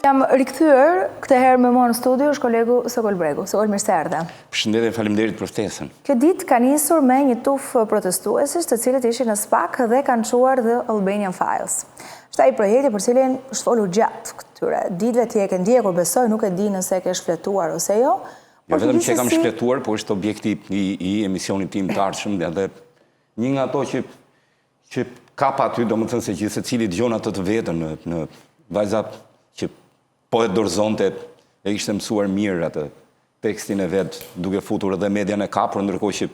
Jam rikthyer këtë herë me mua në studio është kolegu Sokol Bregu. Sokol, mirë se erdhe. Përshëndetje, faleminderit për ftesën. Kjo ditë ka nisur me një tufë protestuesish, të cilët ishin në SPAK dhe kanë çuar The Albanian Files. Është ai projekti për cilin është folur gjatë këtyre ditëve, ti e ke ndjekur, besoj, nuk e di nëse e ke shfletuar ose jo. Jo vetëm që kam shfletuar, po është objekti i emisionit tim të ardhshëm dhe një nga ato që kapa aty, domethënë se gjithë secili dëgjon atë të vetën në vajza që po e dorëzonte e ishte mësuar mirë atë tekstin e vet, duke futur edhe median e kapur, ndërkohë që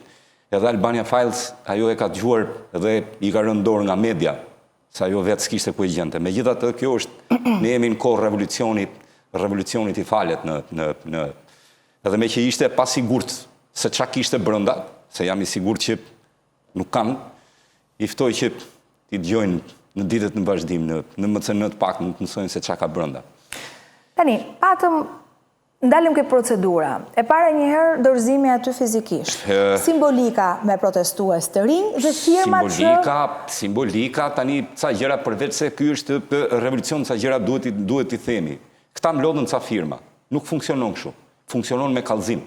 edhe Albania Files ajo e ka dëgjuar dhe i ka rënë dorë nga media, se ajo vetë s'kishte ku e gjente. Megjithatë, kjo është, ne jemi në kohë revolucionit i falet në edhe me që ishte pasigurt se çka kishte brenda, se jam i sigurt që nuk kanë, i ftoj që t'i dëgjojnë në ditët në vazhdim, në MCN të pak në të mësojnë se çka ka brenda. Tani, patëm ndalim ke procedura. E para njëherë dorëzimi aty fizikisht. Simbolika me protestues të rinj dhe firma Simbolika, tani ca gjëra përveç se ky është revolucion, ca gjëra duhet t'i themi. Këta mlodhen ca firma. Nuk funksionon kështu. Funksionon me kallëzim.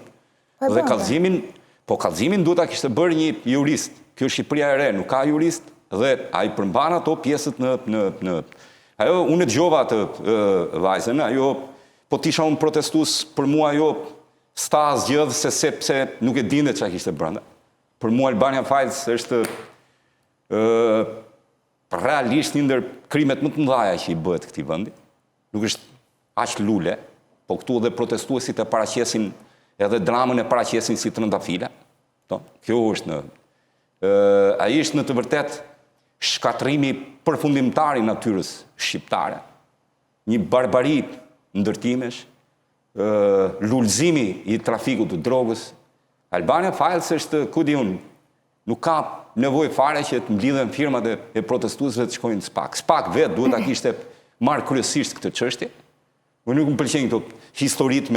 Dhe kallëzimin duhet ta kishte bërë një jurist. Kjo është Shqipëria e re, nuk ka jurist dhe ai përmban ato pjesët në ajo unë e dëgjova atë vajzën, ajo po tisha unë protestues, për mua ajo sta asgjë sepse nuk e dinte çka kishte brenda. Për mua Albania Files është realisht një ndër krimet më të mëdha që i bëhet këtij vendi. Nuk është aq lule, po këtu edhe protestuesit e paraqesin edhe dramën e paraqesin si trëndafila. Kjo është ai është në të vërtetë shkatrimi përfundimtar i natyrës shqiptare. Një barbari ndërtimesh, lulëzimi i trafikut të drogës. Albania Files është, ku di unë, nuk ka nevojë fare që të mblidhen firmat e protestuesve të shkojnë në SPAK. SPAK vetë duhet ta kishte marrë kryesisht këtë çështje. Nuk më pëlqejnë këto historitë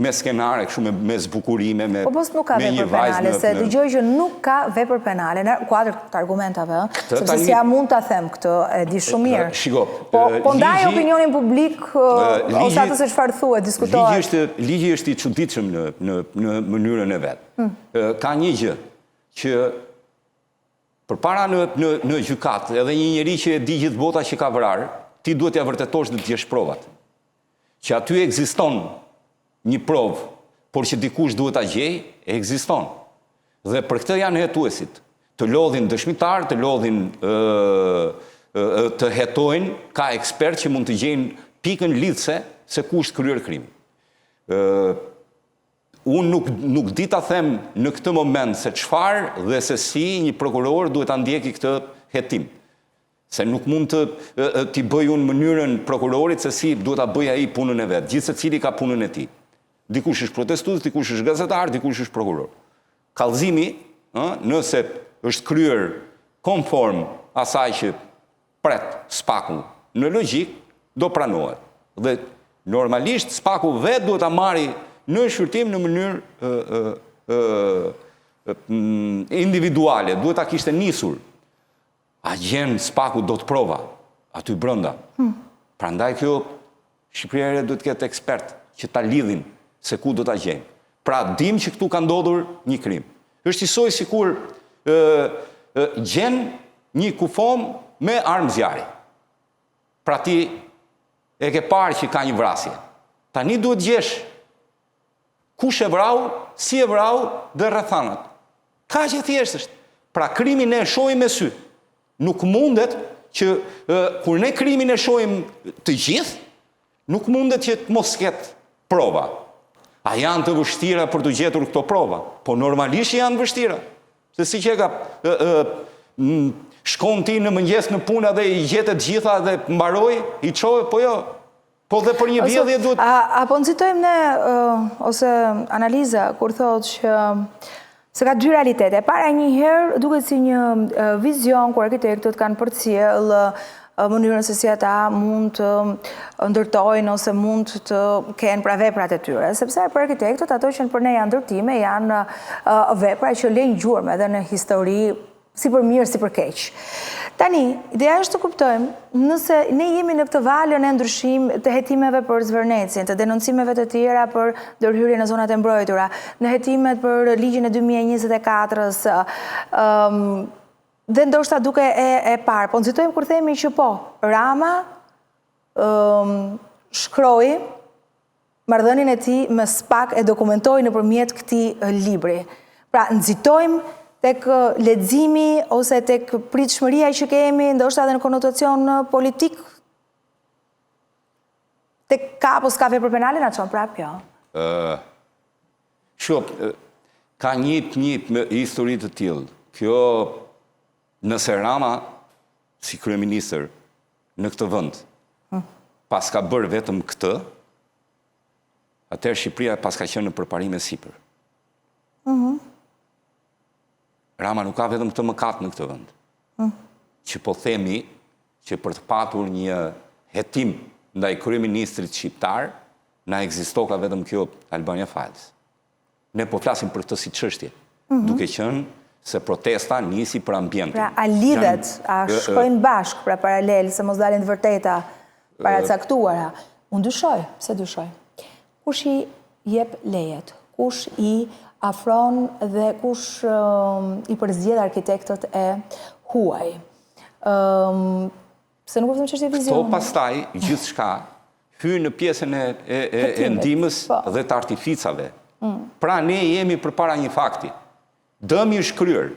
me skenare, kështu me zbukurime, me një vajzë. Po nuk ka vepër penale, se dëgjoj që nuk ka vepër penale, në kuadër të argumentave, sepse si ja mund ta them këtë, e di shumë mirë. Shiko, po ndaj opinionin publik, ose atë se çfarë thuhet, diskutohet. Ligji është i çuditshëm në mënyrën e vet. Ka një gjë që përpara në gjykat, edhe një njerëz që e di gjithë bota që ka vrarë, ti duhet t'ia vërtetosh dhe të djesh provat. Që aty ekziston një provë, por që dikush duhet ta gjej, ekziston. Dhe për këtë janë hetuesit. Të lodhin dëshmitar, të lodhin të hetojnë, ka ekspert që mund të gjejnë pikën lidhse se kush kryer krimin. Unë nuk di ta them në këtë moment se çfarë dhe se si një prokuror duhet ta ndjeki këtë hetim. Se nuk mund t'i bëj unë mënyrën prokurorit se si duhet ta bëj ai punën e vet. Gjithë secili ka punën e tij. Dikush është protestues, dikush është gazetar, dikush është prokuror. Kallëzimi, nëse është kryer konform asaj që pret SPAK-u në logjik, do pranohet. Dhe normalisht SPAK-u vetë duhet ta marrë në shqyrtim në mënyrë individuale, duhet ta kishte nisur. Agjen SPAK-u do të prova aty brenda. Prandaj kjo Shqipëria e re duhet të ketë ekspert që ta lidhin se ku do ta gjejmë. Pra dim që këtu ka ndodhur një krim. Është njësoj sikur gjen një kufom me armë zjarri. Pra ti e ke parë që ka një vrasje. Tani duhet gjesh kush e vrau, si e vrau dhe rrethanat. Kaq e thjeshtë është. Pra krimin e shohim me sy. Nuk mundet që kur ne krimin e shohim të gjithë, nuk mundet që të mos ketë prova. A janë të vështira për të gjetur këto prova? Po normalisht janë vështira. Se si që ka shkon ti në mëngjes në punë dhe i gjetet gjitha dhe mbaroj, i çohe, po jo. Po dhe për një vjedhje duhet... Apo nxitojmë ne, ose analiza, kur thotë që se ka dy realitete. Para njëherë duket si një vizion ku arkitektët kanë përcjell mënyrën se si ata mund të ndërtojnë ose mund të kenë pra veprat e tyre. Sepse për arkitektët ato që për ne janë ndërtime, janë vepra që lejnë gjurmë edhe në histori, si për mirë, si për keq. Tani, ideja është të kuptojmë, nëse ne jemi në këtë valën e ndryshim të hetimeve për Zvërnecin, të denoncimeve të tjera për ndërhyrje në zonat e mbrojtura, në hetimet për ligjin e 2024-s, dhe ndoshta duke e parë, po nëzitojmë kur themi që po, Rama shkroi marrëdhënien e tij me SPAK e dokumentoi nëpërmjet këtij libri. Pra, nxitojmë tek leximi ose tek pritshmëria që kemi, ndoshta edhe në konotacion politik, tek ka apo s'ka vepër penale, na çon prap kjo? Ka një histori të tillë. Kjo, nëse Rama, si kryeministër në këtë vend, pas ka bërë vetëm këtë, atëherë Shqipëria pas ka qenë në përparime sipër. Rama nuk ka vetëm këtë mëkat në këtë vend. Që po themi që për të patur një hetim ndaj kryeministrit shqiptar, na ekzistoka vetëm kjo Albania Files. Ne po flasim për këtë si çështje, duke qenë se protesta nisi për ambientin. Pra, a lidhet, a shkojnë bashkë, pra paralel, se mos dalin të vërteta para caktuara. Unë dyshoj, se dyshoj. Kush i jep lejet? Kush i afron dhe kush i përzgjedh arkitektët e huaj? Se nuk kuptoj ç'është vizioni. Këto pastaj gjithçka hyn në pjesën e ndihmës dhe të artificave. Pra ne jemi përpara një fakti. Dëmi është kryer.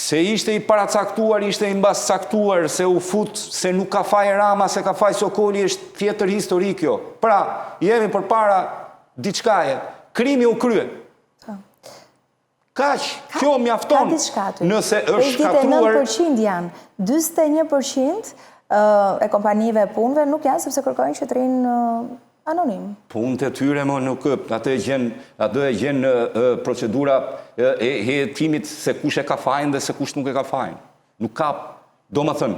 Se ishte i paracaktuar, ishte i mbascaktuar, se u fut, se nuk ka faj Rama, se ka faj Sokoli, është tjetër histori kjo. Pra, jemi përpara diçkaje. Krimi u krye. Kaq, kjo mjafton. Nëse është shkatruar... 89% janë, 41% e kompanive e punëve nuk janë, sepse kërkojnë që të rinë anonim. Punët e tyre më nuk, atë e gjenë procedura e hetimit se kush e ka fajin dhe se kush nuk e ka fajin. Nuk ka, do më thënë,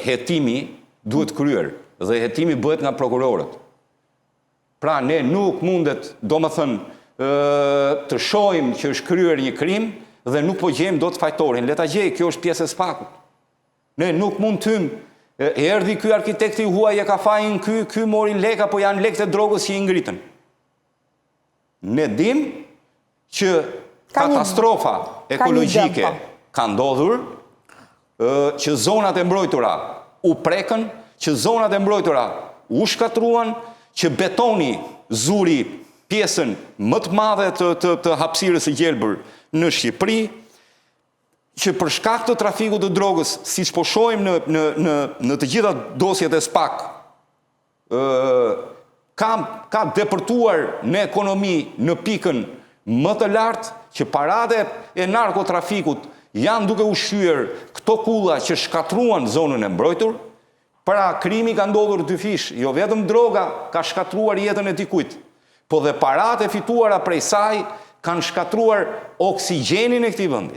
hetimi duhet kryer dhe hetimi bëhet nga prokurorët. Pra ne nuk mundet, do më thënë, të shohim që është kryer një krim dhe nuk po gjejmë do të fajtorin. Leta gjej, kjo është pjesë e SPAK-ut. Ne nuk mund të hymë. Erdhi ky arkitekti huaj e ka fajin ky mori lek apo janë lekët e drogës që i ngritën. Ne dim që katastrofa ekologjike ka ndodhur, që zonat e mbrojtura u prekën, që zonat e mbrojtura u shkatruan, që betoni zuri pjesën më të madhe të hapësirës së gjelbër në Shqipëri, që për shkak të trafikut të drogës, si që po shohim në të gjitha dosjet e SPAK, ka depërtuar në ekonomi në pikën më të lartë, që parate e narkotrafikut janë duke ushqyer këto kulla që shkatruan zonën e mbrojtur. Pra, krimi ka ndodhur dy fish, jo vetëm droga ka shkatruar jetën e dikujt, po dhe parate fituara prej saj kanë shkatruar oksigjenin e këtij vendi.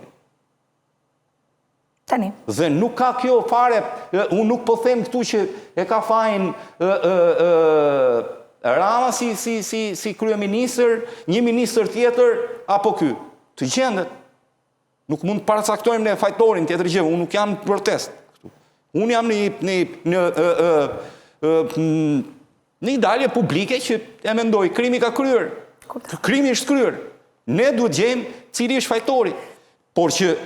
Tani. Dhe nuk ka kjo fare, unë nuk po them këtu që e ka fajin Rama si kryeministër, një ministër tjetër, apo ky. Të gjendet. Nuk mund të paracaktojmë në fajtorin tjetër gjë, unë nuk jam në protest. Unë jam në dalje publike që e mendoj, krimi ka kryer. Krimi është kryer. Ne duhet gjejmë cili është fajtori. Por që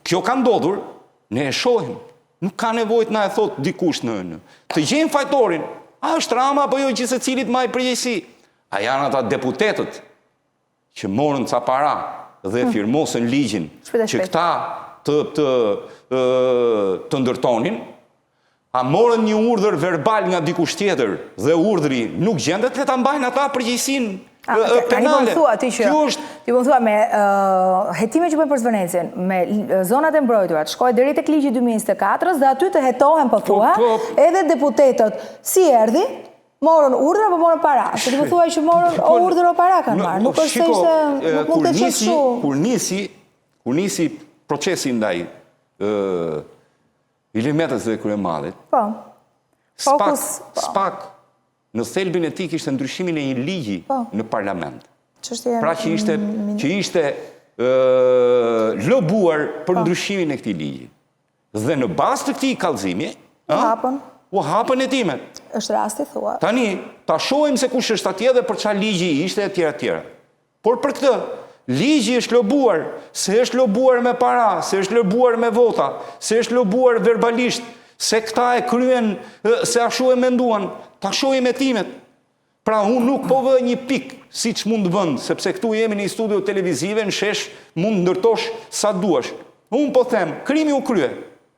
kjo ka ndodhur, ne e shohim. Nuk ka nevojt na e thot dikush në. Të gjejmë fajtorin, a është Rama apo jo gjithse cilit ma i përgjegjësi. A janë ata deputetët që morën ca para dhe firmosën ligjin që këta të ndërtonin, a morën një urdhër verbal nga dikush tjetër dhe urdhri nuk gjendet, le ta mbajnë ata përgjegjësinë penale. Ti po thua me hetime që bëjnë për Zvërnecin, me zonat e mbrojtura, të shkojë deri tek ligji 2024 dhe aty të hetohen po thua, edhe deputetët si erdhi, morën urdhër apo morën para? Se ti po thua që morën urdhër o para kanë marrë, nuk është se ishte, nuk mund të qenë kështu. Kur nisi procesi ndaj Ilir Metës dhe Kryemallit, SPAK në thelbin e tij kishte ndryshimin e një ligji në parlament. Pra që ishte lobuar për ndryshimin e këtij ligji. Dhe në bazë të këtij kallëzimi, u hapën hetimet. Është rasti thua. Tani, ta shohim se kush është atje dhe për çfarë ligji ishte etj. Por për këtë, ligji është lobuar, se është lobuar me para, se është lobuar me vota, se është lobuar verbalisht, se këta e kryen, se ashtu e menduan, ta shohim hetimet. Pra unë nuk po vë një pik, si që mund vënd, sepse këtu jemi në studio televizive, në shesh mund ndërtosh sa duash. Unë po them, krimi u krye.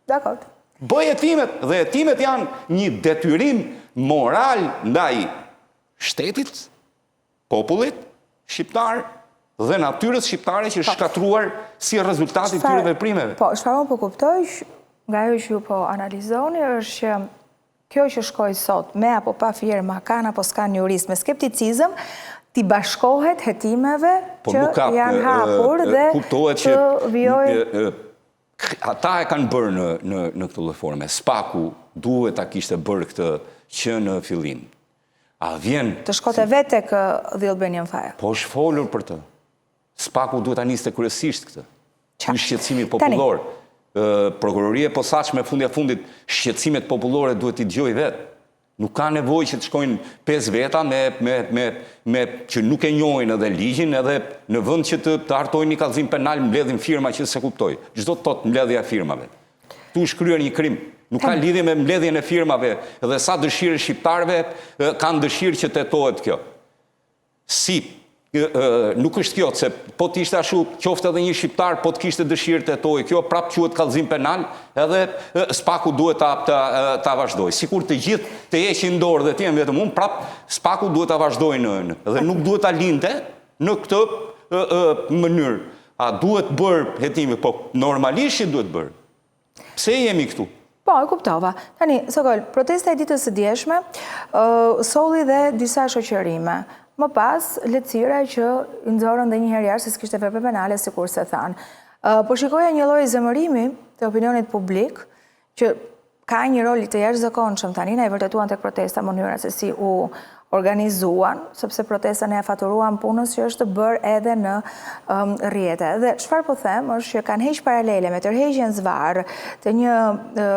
Dakor. Bëj hetimet, dhe hetimet janë një detyrim moral ndaj shtetit, popullit, shqiptar dhe natyrës shqiptare që është shkatruar si rezultati këtyre veprimeve. Po, çfarë unë po kuptoj, nga ajo që ju po analizoni, është që kjo që shkoj sot, me apo pa firma, kanë apo s'kan jurist, me skepticizëm, ti bashkohet hetimeve që janë hapur dhe të vijojë. Ata e kanë bërë në këtë lloj forme. Spaku duhet ta kishte bërë këtë që në fillim. A vjen të shkote vetë tek The Albanian Fire. Po është folur për të. Spaku duhet ta niste kryesisht këtë. Ky shqetësimi popullor. Prokuroria e posaçme fundja fundit shqetësimet popullore duhet t'i dëgjoj vetë. Nuk ka nevojë që të shkojnë 5 veta me që nuk e njohin edhe ligjin, edhe në vend që të hartojnë një kallëzim penal mbledhin firma që se kuptoj. Çdo tot mbledhja e firmave. Tu është kryer një krim. Nuk ka lidhje me mbledhjen e firmave dhe sa dëshirë shqiptarëve kanë dëshirë që tetohet kjo. Nuk është kjo, se po t'ishte ashtu, qoftë edhe një shqiptar, po t'kishte dëshirë tetohet kjo, prap quhet kallëzim penal, edhe Spaku duhet ta vazhdoj. Sikur të gjithë të heqin dorë dhe të jenë vetëm unë, prap Spaku duhet ta vazhdoj dhe nuk duhet ta linte në këtë mënyrë. A duhet bërë hetimi, po normalisht që duhet bërë. Pse jemi këtu? Po, e kuptova. Tani, Sokol, protesta e ditës së djeshme solli dhe disa shoqërime. Më pas, lehtësira që nxorën dhe njëherë jashtë se s'kishte vepre penale, sikur se thanë. Po shikoja një lloj zemërimi të opinionit publik që ka një rol të jashtëzakonshëm tani, na e vërtetuan tek protesta mënyra se si u organizuan, sepse protesta ne e faturuan punës që është bërë edhe në rrjete. Dhe çfarë po them është që kanë heq paralele me tërheqjen zvarr të një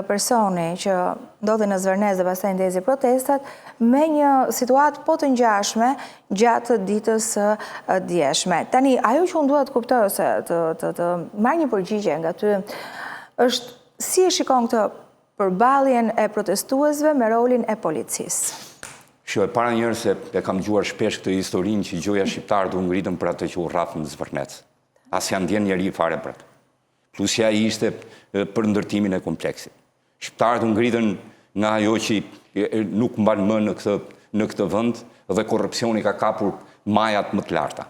personi që ndodhi në Zvërnez dhe pastaj ndezi protestat me një situatë po të ngjashme gjatë ditës së djeshme. Tani, ajo që unë dua të kuptoj ose të marr një përgjigje nga ty është si e shikon këtë përballjen e protestuesve me rolin e policisë. E para njërë se e kam gjuar shpesh këtë historinë që gjoja shqiptarët u ngritën për atë që u rrafën në Zvërnec. As janë ndjen njeri fare për atë. Plusja i ishte për ndërtimin e kompleksit. Shqiptarët u ngritën nga ajo që nuk mban më në këtë vend dhe korrupsioni ka kapur majat më të larta.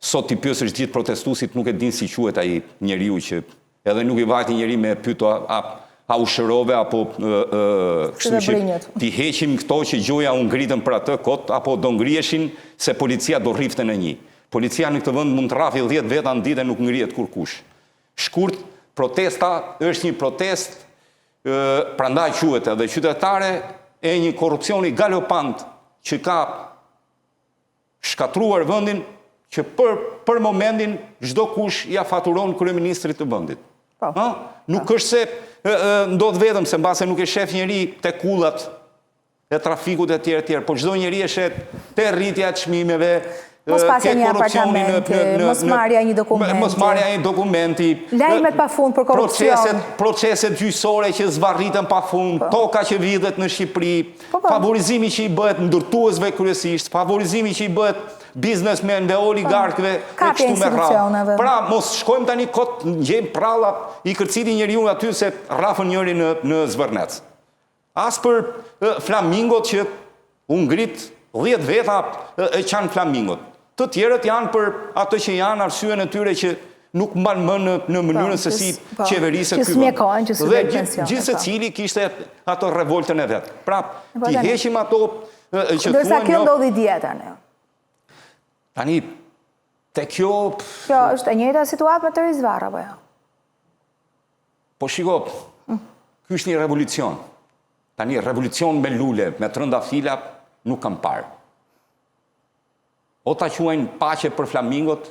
Sot t'i pyesësh gjithë protestuesit nuk e din si quhet ai njeriu që edhe nuk i vajti njeri me pyeto a u shërove, apo kështu që t'i heqim këto që gjoja u ngritën për atë kot, apo do ngriheshin se policia do rrifte në një. Policia në këtë vend mund të rrafi 10 veta në ditë e nuk ngrihet kurkush. Shkurt, protesta është një protest, prandaj quhet edhe qytetare e një korrupsioni galopant që ka shkatruar vendin, që për momentin çdo kush ja faturon kryeministrit të vendit. Nuk është se ndodh vetëm se mbase nuk e shef njeri te kullat e trafikut e tjerë, po çdo njeri e shet te rritja e çmimeve, mos pasja një apartamenti, mos marrja një dokumenti, lajmet pafund për korrupsion, proceset gjyqësore që zvarritën pafund, toka që vidhet në Shqipëri, favorizimi që i bëhet ndërtuesve kryesisht, favorizimi që i bëhet biznesmenve, oligarkëve, e kështu me radhë. Pra, mos shkojmë tani kot, gjejmë pralla, i kërciti njeriu aty se rrafën njëri në Zvërnec. As për flamingot që u ngrit 10 veta e qanë flamingot. Të tjerët janë për atë që janë arsyen e tyre që nuk mban më në mënyrën se si qeveriset ky vend. Dhe gjithë secili kishte ato revoltën e vet. Pra, ti heqim ato që thuan. Ndërsa kjo ndodhi dje tani. Tani, te kjo... Kjo është e njëjta situatë me të rizvarë, apo jo? Po shiko, ky është një revolucion. Tani, revolucion me lule, me trëndafila, nuk kam parë. O ta quajnë paqe për flamingot,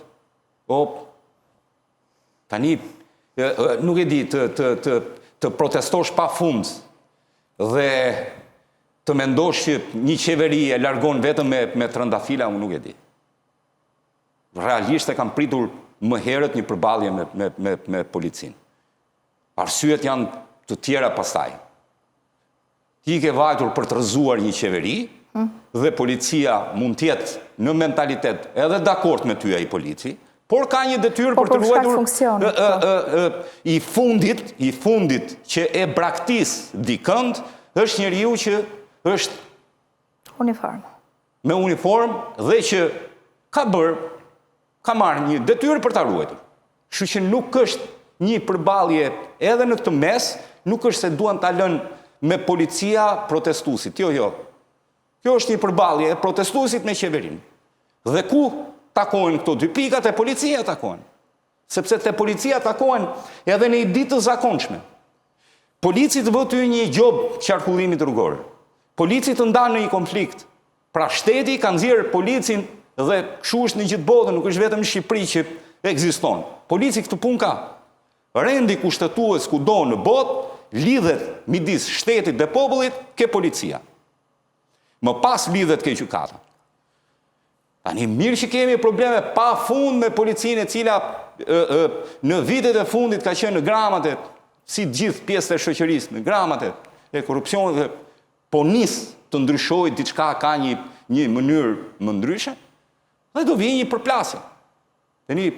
Tani, nuk e di, të protestosh pa fund dhe të mendosh që një qeveri e largon vetëm me trëndafila, unë nuk e di. Realisht e kam pritur më herët një përballje me policinë. Arsyet janë të tjera pastaj. Ti ke vajtur për të rrëzuar një qeveri dhe policia mund tjetë në mentalitet edhe dakord me ty ai polici, por ka një detyrë për të ruajtur i fundit që e braktis dikënd është njeriu që është me uniform dhe që ka marrë një detyrë për ta ruajtur. Kështu që nuk është një përballje edhe në këtë mes, nuk është se duan ta lënë me policia protestuesit. Jo. Kjo është një përballje e protestuesit me qeverinë. Dhe ku takohen këto dy pikat e policia takohen. Sepse te policia takohen edhe në një ditë të zakonshme. Polici të vë ty një gjob qarkullimi rrugor. Polici të ndanë në një konflikt. Pra shteti ka nxjerrë policin dhe kështu është në gjithë botën, nuk është vetëm në Shqipëri që ekziston. Polici këtë punë ka. Rendi kushtetues kudo në botë lidhet midis shtetit dhe popullit ke policia. Më pas lidhet ke gjykata. Tani mirë që kemi probleme pa fund me policinë e cila në vitet e fundit ka qenë në gramat e si gjithë pjesët e shoqërisë, në gramat e korrupsionit dhe po nis të ndryshojë diçka ka një mënyrë më ndryshe, dhe do vijë një përplasje. Tani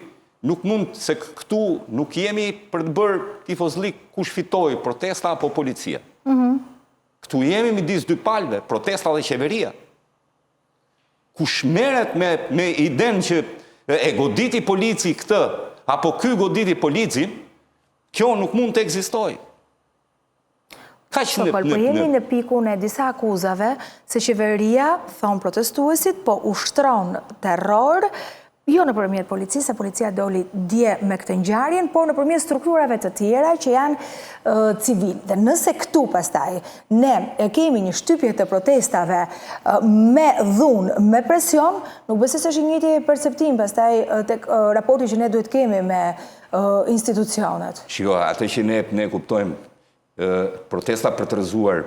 nuk mund se këtu nuk jemi për të bërë tifozlik kush fitoi, protesta apo policia. Këtu jemi midis dy palëve, protesta dhe qeveria. Kush merret me idenë që e goditi polici këtë, apo ky goditi policin, kjo nuk mund të ekzistojë. Po jemi në pikun e disa akuzave se qeveria, thon protestuesit, po ushtron terror, jo nëpërmjet policisë, se policia doli dje me këtë ngjarjen, por nëpërmjet strukturave të tjera që janë civil. Dhe nëse këtu pastaj ne kemi një shtypje të protestave me dhunë, me presion, nuk besoj se është një njëjti perceptim pastaj tek raporti që ne duhet kemi me institucionet. Shiko, atë që ne kuptojmë, protesta për të rrëzuar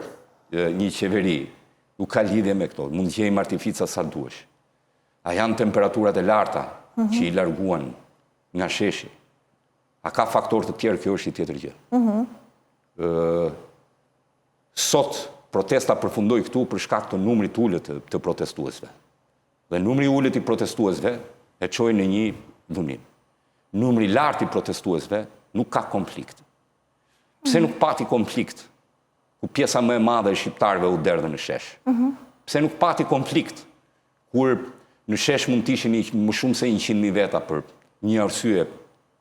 një qeveri nuk ka lidhje me këto, mund të gjejmë artifica sa duhesh. A janë temperaturat e larta që i larguan nga sheshi? A ka faktor të tjerë, kjo është i tjetër gjë. Sot protesta përfundoi këtu për shkak të numrit ulët të protestuesve. Dhe numri ulët i protestuesve e çoi në një dhunim. Numri i lartë i protestuesve nuk ka konflikt. Pse nuk pati konflikt ku pjesa më e madhe e shqiptarëve u derdhën në shesh? Pse nuk pati konflikt kur në shesh mund të ishin më shumë se 100.000 veta për një arsye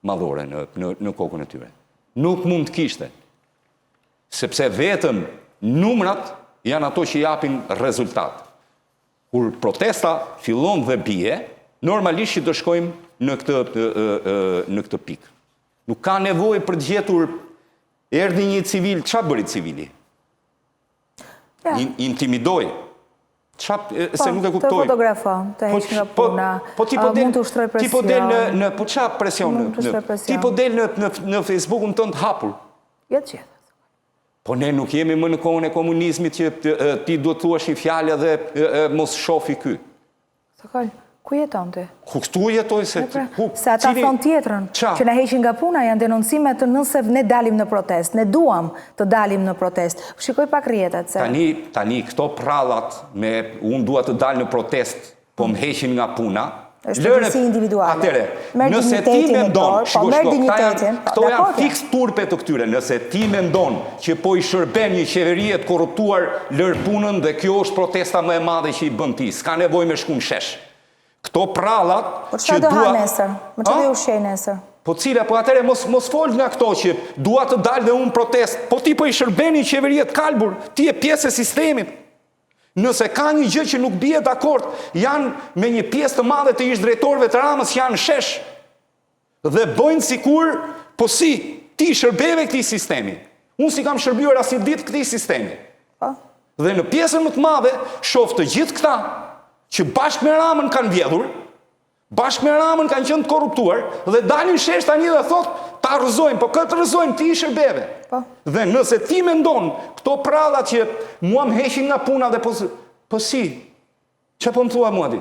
madhore në kokën e tyre? Nuk mund të kishte. Sepse vetëm numrat janë ato që japin rezultat. Kur protesta fillon dhe bie, normalisht që do shkojmë në këtë pikë. Nuk ka nevojë për të gjetur erdhi një civil, çfarë bëri civili? Intimidoi. Se nuk e kuptoj. Të fotografo, të heq nga puna, mund të ushtroj presion. Ti po del në, po qa presion? Ti po del në Facebook-un tënd hapur. Jo të gjithë. Po ne nuk jemi më në kohën e komunizmit që ti duhet thuash një fjalë dhe mos shofi ky. Sokol, ku jeton ti? Këtu jetoj se... Se ata thonë tjetrën, që na heqin nga puna, janë denoncime të nëse ne dalim në protest. Ne duam të dalim në protest. Shikoj pak rjetet. Tani, këto prallat me unë dua të dal në protest, po më heqin nga puna, është përgjësi individuale. Atere, nëse ti mendon, këto janë fiks turpe të këtyre, nëse ti mendon që po i shërben një qeverie të korruptuar lër punën dhe kjo është protesta më e madhe që i bën ti, s'ka nevojë me shku në shesh. Këto prallat që dua... Po çfarë do ha nesër? Më çfarë do ushqej nesër? Po cila, po atëre mos fol nga këto që dua të dalë dhe unë protest, po ti po i shërben një qeverie të kalbur, ti je pjesë e sistemit. Nëse ka një gjë që nuk bie dakord, janë me një pjesë të madhe të ish drejtorëve të Ramës që janë shesh. Dhe bëjnë sikur, po si, ti shërbeve këtij sistemi. Unë si kam shërbyer as një ditë këtij sistemi. Dhe në pjesën më të madhe shoh të gjithë këta që bashkë me Ramën kanë vjedhur, bashkë me Ramën kanë qenë të korruptuar dhe dalin shesh tani dhe thot ta rrëzojnë, po këtë rrëzojnë ti i shërbeve. Dhe nëse ti mendon këto prallat që mua më heqin nga puna dhe po si, që po më thua mua ti?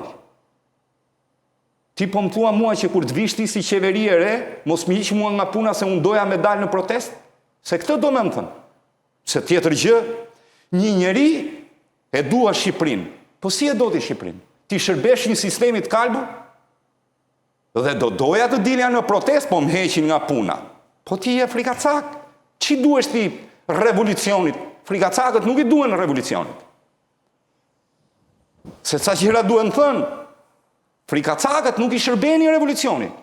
Ti po më thua mua që kur të vish ti si qeveri e re, mos më hiq mua nga puna se unë doja me dalë në protest? Se këtë do me më thënë. Se tjetër gjë, një njeri e dua Shqipërinë. Po si e do ti Shqipërinë? Ti shërbesh një sistemi të kalbur? Dhe do doja të dilja në protest, po më heqin nga puna. Po ti je frikacak. Që duesh ti revolucionit? Frikacakët nuk i duen revolucionit. Se ca qëra duen thënë, frikacakët nuk i shërbeni revolucionit.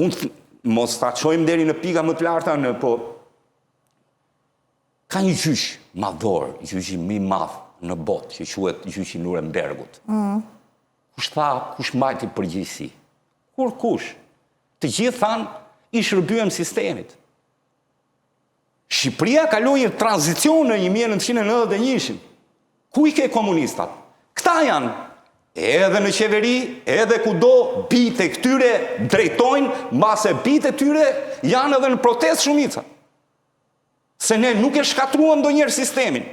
Unë mos ta qojmë deri në pika më të larta, po ka një gjyq madhor, gjyqi më i madh në botë, që quhet gjyqi i Nurembergut. Kush tha, kush mbajti përgjegjësi? Kur kush? Të gjithë thanë, i shërbyem sistemit. Shqipëria kaloi një tranzicion në 1991. Ku i ke komunistat? Këta janë, edhe në qeveri, edhe kudo, bitë e këtyre drejtojnë, mbase bitë e tyre janë edhe në protest shumica. Se ne nuk e shkatruam ndonjëherë sistemin.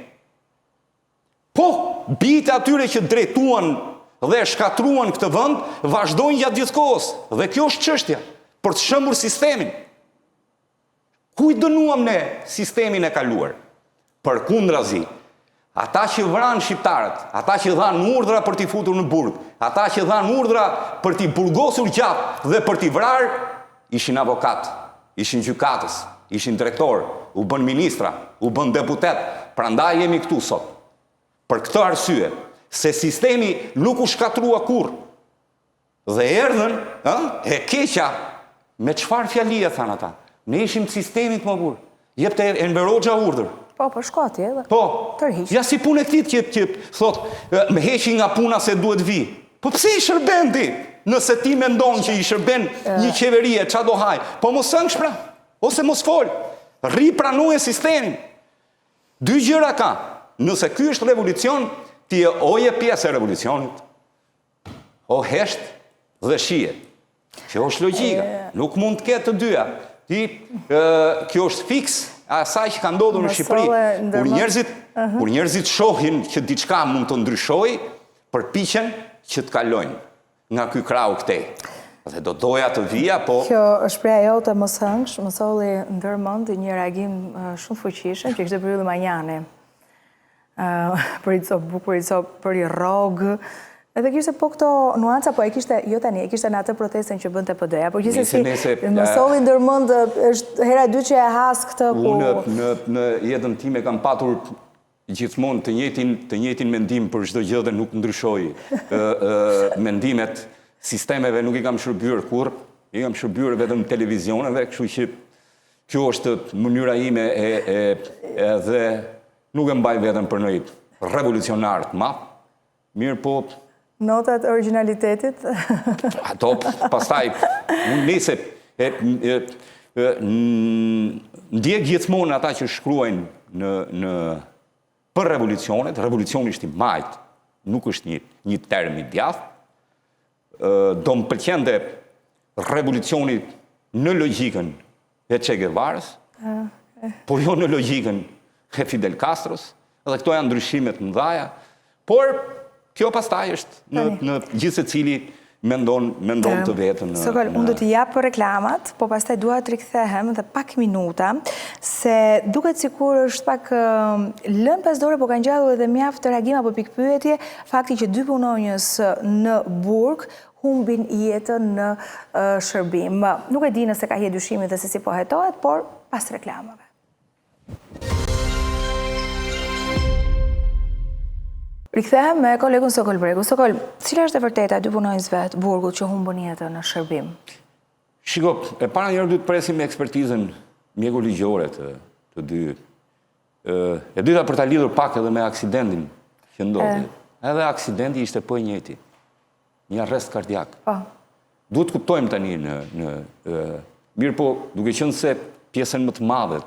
Po, bitë atyre që drejtuan dhe shkatruan këtë vend, vazhdojnë gjatë gjithë kohës. Dhe kjo është çështja, për të shëmbur sistemin. Ku i dënuam ne sistemin e kaluar? Përkundrazi, ata që vranë shqiptarët, ata që dhanë urdhra për t'i futur në burg, ata që dhanë urdhra për t'i burgosur gjatë dhe për t'i vrarë, ishin avokat, ishin gjykatës, ishin drejtor, u bën ministra, u bën deputet, prandaj jemi këtu sot. Për këtë arsye, se sistemi nuk u shkatrua kur. Dhe erdhën, e keqa, me çfarë fjali e thanë ata? Ne ishim të sistemit më burë. Jepte Enver Hoxha urdhër. Po, shkoti edhe. Po, tërhiq. Ja si punë e këtit që thot, me heqi nga puna se duhet vi. Po pse i shërben ti? Nëse ti mendon që i shërben një qeverie, qa do haj? Po mos ëngsh pra, ose mos fol. Rri pranoje sistemin. Dy gjëra ka. Nëse ky është revolucion, ti o je pjesë e revolucionit, o hesht dhe shije. Që është logjika. Nuk mund të ketë të dyja. Kjo është fiks asaj që ka ndodhur në Shqipëri. Kur njerëzit shohin që diçka mund të ndryshojë, përpiqen që të kalojnë nga ky krau këtej. Dhe do doja të vija, po... Kjo është preja jote mos hëngsh, më solli ndërmend një reagim shumë fuqishëm që kishte bërë Manjani. Për i copë buk, për i copë, për i rogë. Edhe kishte po këto nuanca, po e kishte, jo tani, e kishte në atë protestën që bënte PD-ja, po kishte si, më solli ndërmend, është hera dy që e has këtë, po... Unë në jetën time kam patur gjithmonë të njëjtin mendim për çdo gjë dhe nuk ndryshoj mendimet, sistemeve nuk i kam shërbyer kurrë, i kam shërbyer vetëm televizioneve, kështu që kjo është mënyra ime edhe nuk e mbaj vetëm për një revolucionar të madh, mirë po... Notat originalitetit? Ato, pastaj, unë nese, ndjek gjithmonë ata që shkruajnë për revolucionet, revolucioni është i majt, nuk është një term i djathtë, do më pëlqente revolucioni në logjikën e Che Guevarës, por jo në logjikën e Fidel Castros, dhe këto janë ndryshimet mëdhaja, por kjo pastaj është në gjithë se cili mendon të vetën. Sokol, unë do t'i jap për reklamat, po pastaj dua të rikthehem dhe pak minuta, se duket sikur është pak lënë pas dore, po kanë gjallur edhe mjaft të reagime apo pikpyetje, fakti që dy punonjës në burg humbin jetën në shërbim. Nuk e di nëse ka hje dyshimi dhe se si po hetohet, por pas reklamave. Rikthehem me kolegun Sokol Bregu. Sokol, cila është e vërteta dy punonjësve të burgut që humbën jetën në shërbim? Shiko, e para njërë du të presim me ekspertizën mjekoligjore të dy. E dyta për ta lidhur pak edhe me aksidentin që ndodhi. Edhe aksidenti ishte po i njëjti. Një arrest kardiak. Duhet kuptojmë tani mirë po, duke qenë se pjesën më të madhe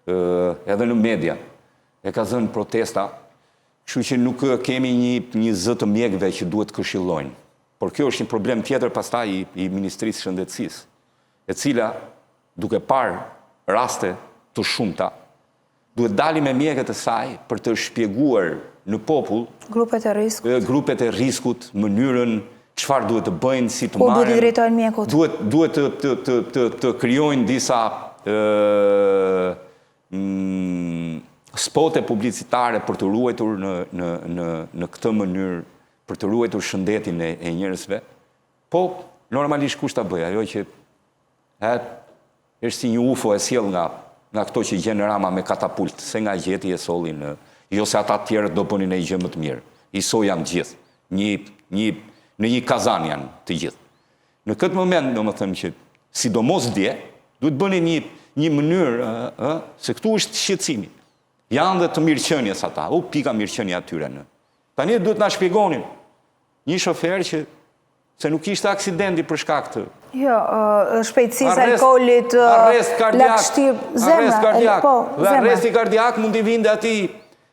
edhe në media e ka zënë protesta, Kështu që nuk kemi një zë të mjekëve që duhet të këshillojnë. Por kjo është një problem tjetër pastaj i Ministrisë së Shëndetësisë, e cila duke parë raste të shumta, duhet dali me mjekët e saj për të shpjeguar në popull grupet e riskut, mënyrën, çfarë duhet të bëjnë, si të marrin. Ku duhet i drejtojnë mjekut? Duhet të krijojnë disa spote publicitare për të ruajtur në këtë mënyrë, për të ruajtur shëndetin e njerëzve. Po, normalisht kush ta bëj, ajo që është si një UFO e sjell nga këto që gjenë Rama me katapult, se nga gjeti e sollin, jo se ata tjerët do bënin e gjë më të mirë. I so janë gjithë, në një kazan janë të gjithë. Në këtë moment, do më thëmë që, sidomos dje, duhet bëni një mënyrë, se këtu është shqetësimi. Janë dhe të mirëqenies ata, pika mirëqenia atyre në. Tani duhet na shpjegonin një shofer që se nuk ishte aksidenti për shkak të. Jo, shpejtësisë, alkoolit, lagështirë, zemra. Dhe arresti kardiak mund t'i vinde ati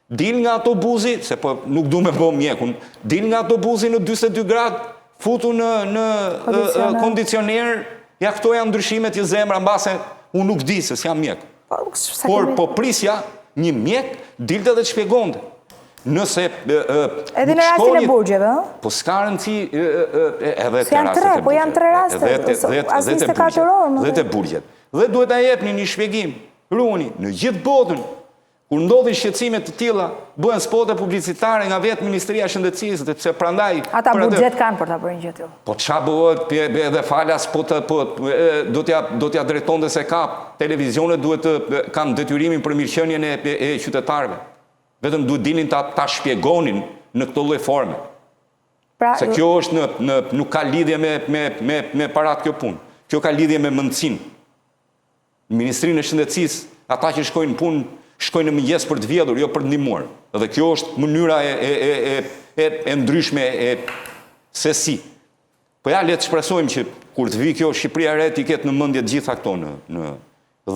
dil nga autobusi, se po nuk du me bo mjekun, dil nga autobusi në 22 gradë, futu në kondicioner, ja këto janë ndryshimet i zemra, mbase unë nuk di se s'jam mjek. Por po prisja, një mjek dilte dhe të shpjegonde. Nëse edhe në rastin e burgjeve, po s'ka rëndësi edhe të rastet e burgjeve. Po janë 3 raste, as 24 orë. Dhe të burgjet. Dhe duhet ta jepni një shpjegim, ruani, në gjithë botën, kur ndodhin shqetësime të tilla, bëhen spote publicitare nga vetë Ministria e Shëndetësisë, sepse prandaj ata burgjet kanë për ta bërë një gjë tillë. Po ç'a bëhet, edhe falas do t'ja drejtonte se ka televizionet duhet kanë detyrimin për mirëqenien e qytetarëve. Vetëm duhet dinin ta shpjegonin në këtë lloj forme. Se kjo është nuk ka lidhje me parat kjo punë. Kjo ka lidhje me mendsinë. Në Ministrinë e Shëndetësisë, ata që shkojnë punë, shkojnë në mëngjes për të vjedhur, jo për të ndihmuar. Dhe kjo është mënyra e ndryshme se si. Po ja le të shpresojmë që kur të vi kjo Shqipëria e re t'i ketë në mendje të gjitha këto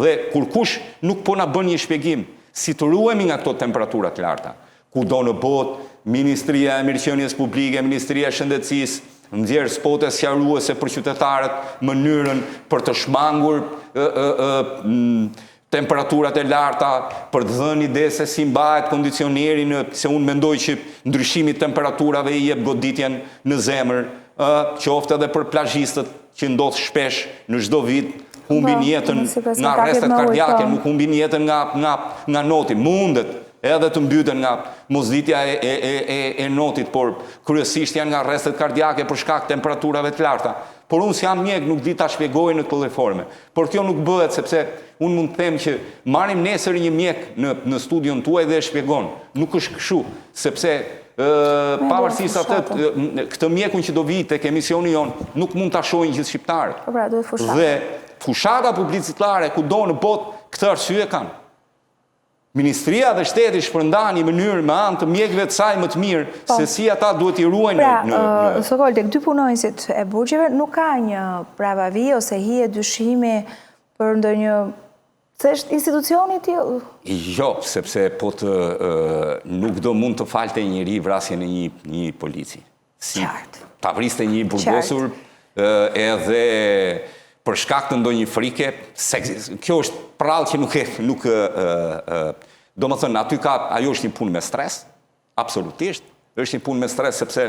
dhe kur kush nuk po na bën një shpjegim si të ruhemi nga këto temperaturat larta. Kudo në botë, Ministria e Mirëqenies Publike, Ministria e Shëndetësisë, nxjerr spote sqaruese për qytetarët, mënyrën për të shmangur temperaturat e larta, për të dhënë ide se si mbahet kondicioneri, se unë mendoj që ndryshimi i temperaturave i jep goditjen në zemër, qoftë edhe për plazhistët që ndodh shpesh në çdo vit, humbin jetën nga arrestet kardiake, nuk humbin jetën nga noti. Mundet edhe të mbyten nga mosditja e notit, por kryesisht janë nga arrestet kardiake për shkak temperaturave të larta. Por unë si jam mjek nuk di ta shpjegoj në këtë forme. Por kjo nuk bëhet sepse unë mund të them që marrim nesër një mjek në studion tuaj dhe e shpjegon. Nuk është kështu, sepse pavarësisht atë këtë mjekun që do vijë tek emisioni jon nuk mund ta shohin gjithë shqiptarët. Dhe fushata publicitare kudo në botë këtë arsye kanë. Ministria dhe shteti shpërndan një mënyrë me anë të mjekëve të saj më të mirë se si ata duhet i ruajnë në Sokol, tek dy punonësit e burgjeve nuk ka një pravavi ose hije dyshimi për ndonjë se është institucioni i tillë? Jo, sepse nuk do mund të falte njëri vrasjen e një polici. Si ta vriste një burgosur edhe për shkak të ndonjë frike, kjo është prallë që nuk do më thënë, aty ajo është një punë me stres, absolutisht, është një punë me stres sepse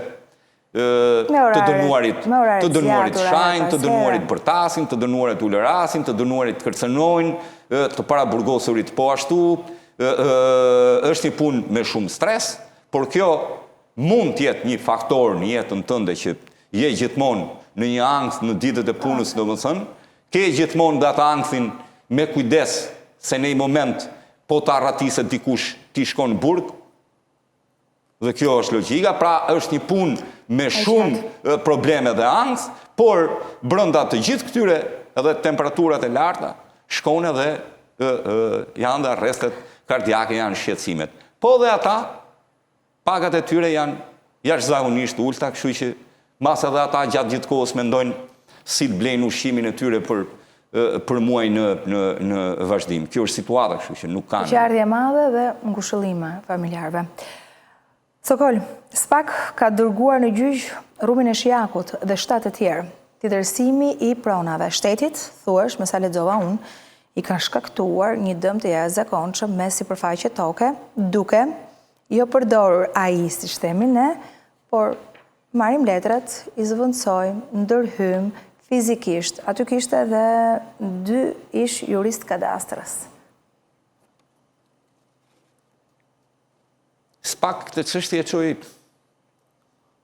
të dënuarit shajnë, të dënuarit bërtasin, të dënuarit ulërasin, të dënuarit kërcënojnë, të para burgosurit po ashtu, është një punë me shumë stres, por kjo mund t'jetë një faktor në jetën tënde që je gjithmonë në një angth në ditët e punës, do më thënë, ke gjithmonë dhe atë angthin me kujdes se në një moment po të arratiset dikush t'i shkon në burg, dhe kjo është logjika, pra është një punë me shumë probleme dhe angth, por brenda të gjithë këtyre edhe temperaturat e larta, shkon edhe janë dhe arrestet kardiake, janë shqetësimet. Po dhe ata, pagat e tyre janë jashtëzakonisht ulta, kështu që mas edhe ata gjatë gjithë kohës mendojnë si të blejnë ushqimin e tyre për muaj në vazhdim. Kjo është situata, kështu që nuk kanë. Qarje madhe dhe ngushëllime familjarëve. Sokol, SPAK ka dërguar në gjyq rrumin e Shijakut dhe 7 të tjerë. Titërsimi i pronave shtetit, thuash, me sa lexova unë, i ka shkaktuar një dëm të jashtëzakonshëm me sipërfaqe toke, duke jo përdorur AI siç themi ne, por marrim letrat, i zëvendësojmë, ndërhyjmë fizikisht. Aty kishte edhe 2 ish jurist kadastrës. SPAK këtë çështje e çoi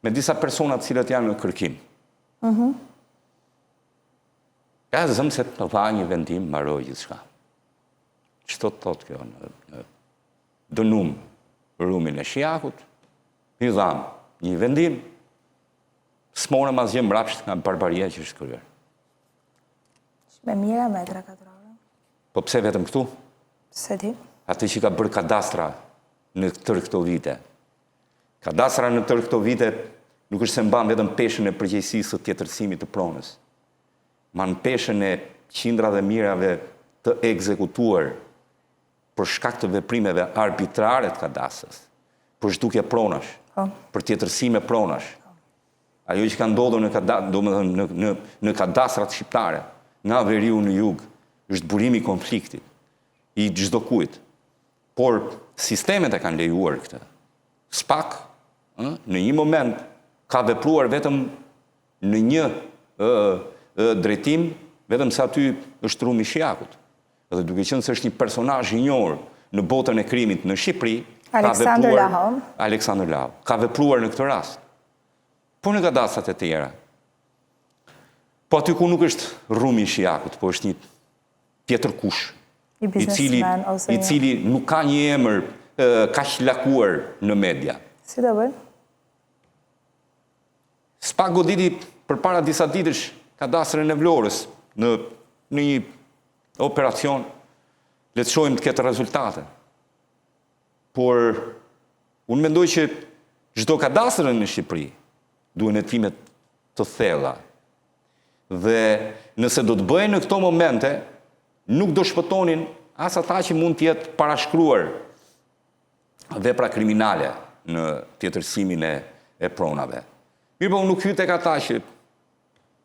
me disa persona të cilët janë në kërkim. Ja zëm se të dha një vendim, mbaroi gjithçka. Çto thot kjo? Dënum rrumin e Shijakut, i dham një vendim, s'morëm asgjë mbrapsht nga barbaria që është kryer. Me mira metra katrore. Po pse vetëm këtu? Se di. Atë që ka bërë kadastra në tërë këto vite. Kadastra në tërë këto vite nuk është se mban vetëm peshën e përgjegjësisë të tjetërsimit të pronës. Man peshën e qindra dhe mirave të ekzekutuar për shkak të veprimeve arbitrare të kadastrës, për zhdukje pronash, për tjetërsime pronash. Ajo që ka ndodhur në kadastrat shqiptare, nga veriu në jug, është burimi i konfliktit, i çdo kujt. Por sistemet e kanë lejuar këtë. SPAK, në një moment, ka vepruar vetëm në një drejtim, vetëm se aty është rrumi i Shijakut. Dhe duke qenë se është një personazh i njohur në botën e krimit në Shqipëri, Aleksandër Lau, ka vepruar në këtë rast. Por në kadastrat e tjera. Po aty ku nuk është rrumi i Shijakut, po është një tjetër kush, i cili nuk ka një emër kaq lakuar në media. Si do bëj? SPAK goditi përpara disa ditësh kadastrën e Vlorës në një operacion, le të shohim të ketë rezultate. Por unë mendoj që çdo kadastrën në Shqipëri duhen hetimet të thella. Dhe nëse do të bëhen në këto momente, nuk do shpëtonin as ata që mund të jetë parashkruar vepra kriminale në tjetërsimin e pronave. Mirë, po unë nuk hyj tek ata që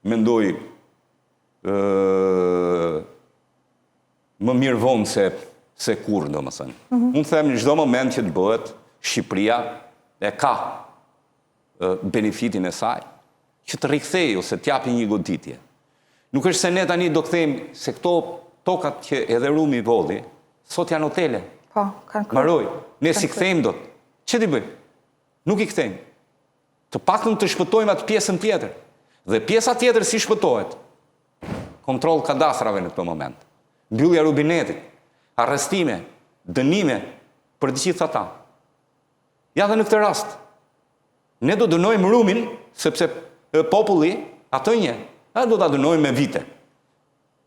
mendoj më mirë vonë se kurrë, domethënë. Unë them në çdo moment që të bëhet, Shqipëria e ka benefitin e saj që të rikthejë ose të japi një goditje. Nuk është se ne tani do kthejmë se këto tokat që edhe rrumi Volli, sot janë hotele. Po, kanë Maroj, ne si kthejmë dot. Ç'e di bëjmë? Nuk i kthejmë. Të paktën të shpëtojmë atë pjesën tjetër. Dhe pjesa tjetër si shpëtohet? Kontroll kadastrave në këtë moment. Mbyllja rubinetit, arrestime, dënime për të gjithë ata. Ja dhe në këtë rast, ne do dënojmë rrumin, sepse populli, atë një, do ta dënojmë me vite.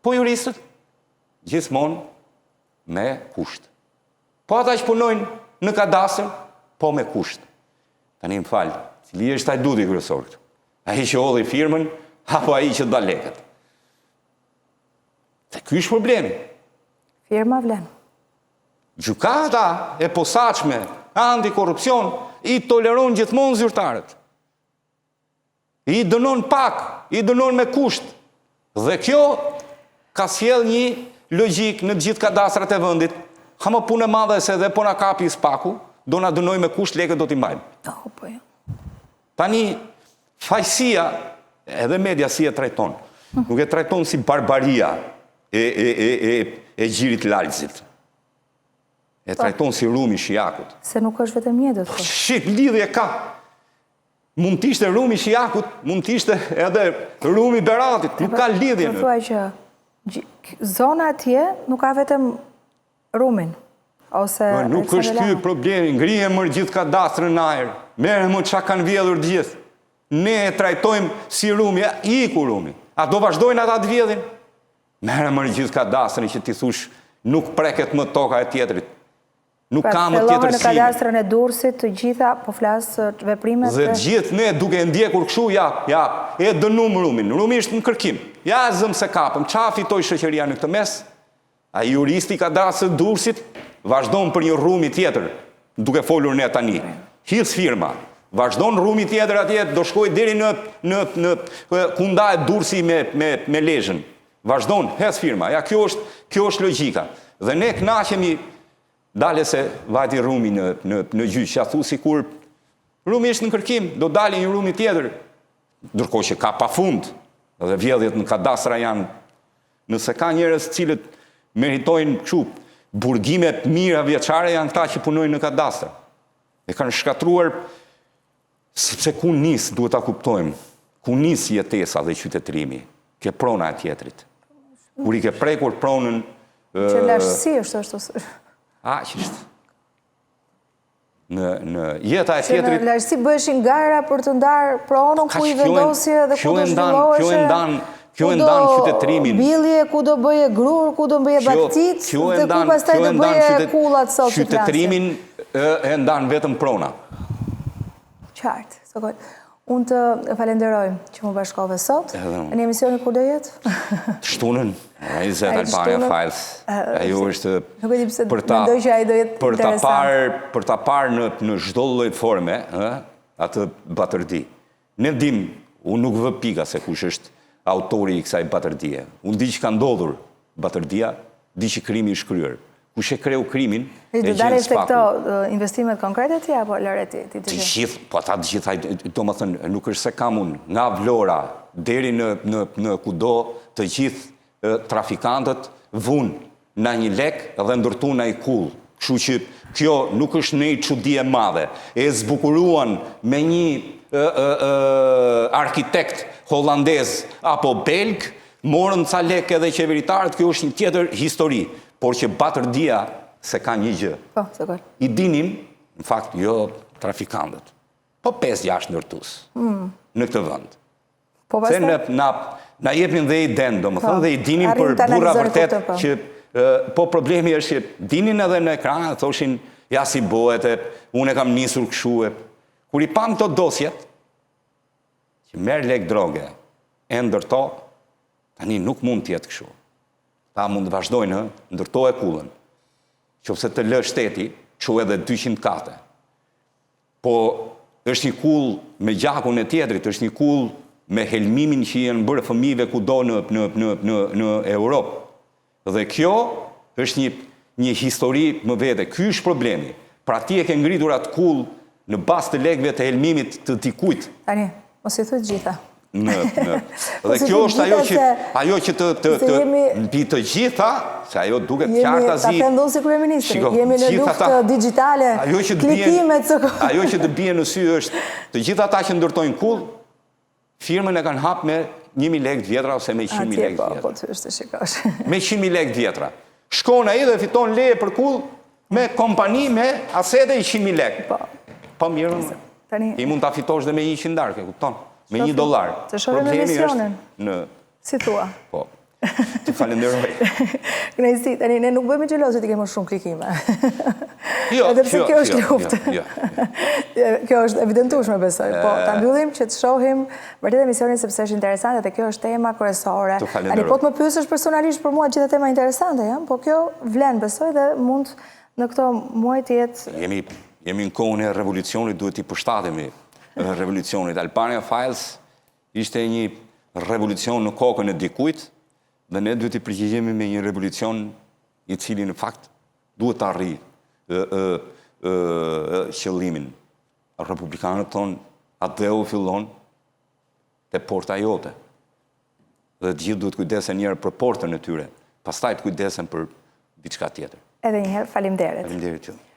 Po juristët, gjithmonë me kusht. Po ata që punojnë në kadastër, po me kusht. Tani më falë, cili është hajduti kryesor këtu? Ai që hodhi firmën, apo ai që dha lekët? Dhe ky është problemi. Firma vlen. Gjykata e posaçme antikorrupsion i toleron gjithmonë zyrtarët. I dënon pak, i dënon me kusht. Dhe kjo ka sjell një logjik në të gjithë kadastrat e vendit. Ha më punë e madhe se dhe po na kapi SPAK-u, do na dënoj me kusht, lekët do t'i mbajmë. Po jo. Tani fajësia, edhe media si e trajton. Nuk e trajton si barbaria e gjirit Lalzit. E trajton si rrumi i Shijakut. Se nuk është vetëm një, do të thotë. Shit, lidhje ka. Mund t'ishte rrumi i Shijakut, mund t'ishte edhe rrumi i Beratit. Nuk ka lidhje në. Do thuaj që zona atje nuk ka vetëm rrumin. Ose nuk është ky problemi, ngrihem më gjithë kadastrën në ajër. Merrem më çka kanë vjedhur të gjithë. Ne e trajtojmë si rrumi, iku rrumi. A do vazhdojnë ata të vjedhin? Merrem më gjithë kadastrën që ti thush nuk preket më toka e tjetrit. Nuk ka më tjetër në kadastrën e Durrësit të gjitha, po flas veprimet. Dhe gjithë ne duke ndjekur kështu, e dënuam rrumin. Rrumi është në kërkim. Ja zëm se kapëm. Çfarë fitoi shoqëria në këtë mes? Ai juristi i kadastrës Durrësit vazhdon për një rrumi tjetër, duke folur ne tani. his firma, vazhdon rrumi tjetër atje, do shkoj deri në ku ndahet Durrësi me Lezhën. Vazhdon, hes firma. Ja, kjo është logjika. Dhe ne kënaqemi dale se vajti rrumi në gjyq, ja thu sikur rrumi është në kërkim, do dalë një rrumi tjetër, ndërkohë që ka pafund, dhe vjedhjet në kadastra janë, nëse ka njerëz cilët meritojnë kështu burgimet mira vjeçare, janë këta që punojnë në kadastra. E kanë shkatruar, sepse ku nis, duhet ta kuptojmë, ku nis jetesa dhe qytetërimi, ke prona e tjetrit. Kur i ke prekur pronën... Që lashësi është ashtu. Aqisht. Në jeta e tjetrit... Që në lashësi bëheshin gara për të ndarë pronën, ku i vendosje dhe ku do zhvilloheshe... Kjo e ndan qytetërimin. Ku do bilje, ku do bëje grur, ku do bëje baktit, dhe ku pastaj do bëje kullat sot që flasin. Qytetërimin e ndan vetëm prona. Qartë, sokoj. Unë të falenderoj që më bashkove sot. Në emisioni kur do jetë? Të shtunën, Realizet Albania Files. Ajo është mendoj që ai do jetë interesant. Për ta parë në çdo lloj forme, atë batërdi. Ne dim, unë nuk vë pika se kush është autori i kësaj batërdie. Unë di që ka ndodhur batërdia, di që krimi është kryer. Kush e kreu krimin, e gjen spaku. Dalin se këto investimet konkrete ti, apo lëre ti? Të gjithë, po ata të gjitha, do më thënë, nuk është se kam unë, nga Vlora, deri në kudo, të gjithë trafikantët vun në një lek dhe ndërtu në i kull. Kështu që kjo nuk është një çudi e madhe. E zbukuruan me një arkitekt holandez apo belg, morën ca lek edhe qeveritarët, kjo është një tjetër histori. Por që batërdia se ka një gjë. I dinin, në fakt, jo trafikantët, po 5-6 ndërtues në këtë vend. Se na jepin dhe i den, do më thënë, dhe i dinin për burra vërtet që po problemi është që dinin edhe në ekran, thoshin, ja si bëhet, unë e kam nisur kështu. Kur i pam këto dosjet, që merr lek droge, e ndërto, tani nuk mund t'jetë kështu. Ta mund të vazhdojnë, ndërto e kullën. Qofse të lë shteti, që edhe 200 kate. Po, është një kull me gjakun e tjetrit, është një kull me helmimin që janë bërë fëmijëve kudo në Europë. Dhe kjo është një histori më vete. Ky është problemi. Pra ti e ke ngritur atë kull në bazë të lekëve të helmimit të dikujt. Tani, mos i thuaj gjitha. Dhe kjo është ajo që mbi të gjitha, se ajo duket qarta zi. Ta thënë si kryeministri, jemi në luftë digjitale, klikimet. Ajo që të bie në sy është të gjitha ata që ndërtojnë kull, firmën e kanë hap me 1.000 lekë vjetra ose me 100.000 lekë vjetra. Po të është shikosh. Me 100.000 lekë vjetra. Shkon ai dhe fiton leje për kull me kompani me asete 100.000 lekë. Po mirë, ti mund ta fitosh dhe me 100 darkë, kupton? Me $1. Të shohim emisionin. Si thua? Po. Të falenderoj. Kënaqësi, tani ne nuk bëhemi xheloze ti ke më shumë klikime. Jo, edhe pse kjo është luftë. Kjo është evidentueshme, besoj. Po, ta mbyllim që të shohim vërtet emisionin sepse është interesante dhe kjo është tema kryesore. Tani po të më pyesësh personalisht për mua gjithë tema interesante, po kjo vlen, besoj, dhe mund në këto muaj të jetë. Jemi në kohën e revolucionit, duhet i përshtatemi revolucionit. Albania Files ishte një revolucion në kokën e dikujt dhe ne duhet i përgjigjemi me një revolucion i cili në fakt duhet të arrijë qëllimin. Republikanët tonë atë u fillon te porta jote. Dhe të gjithë duhet kujdesen njerë për portën e tyre, pastaj të kujdesen për diçka tjetër. Edhe njëherë, faleminderit. Faleminderit.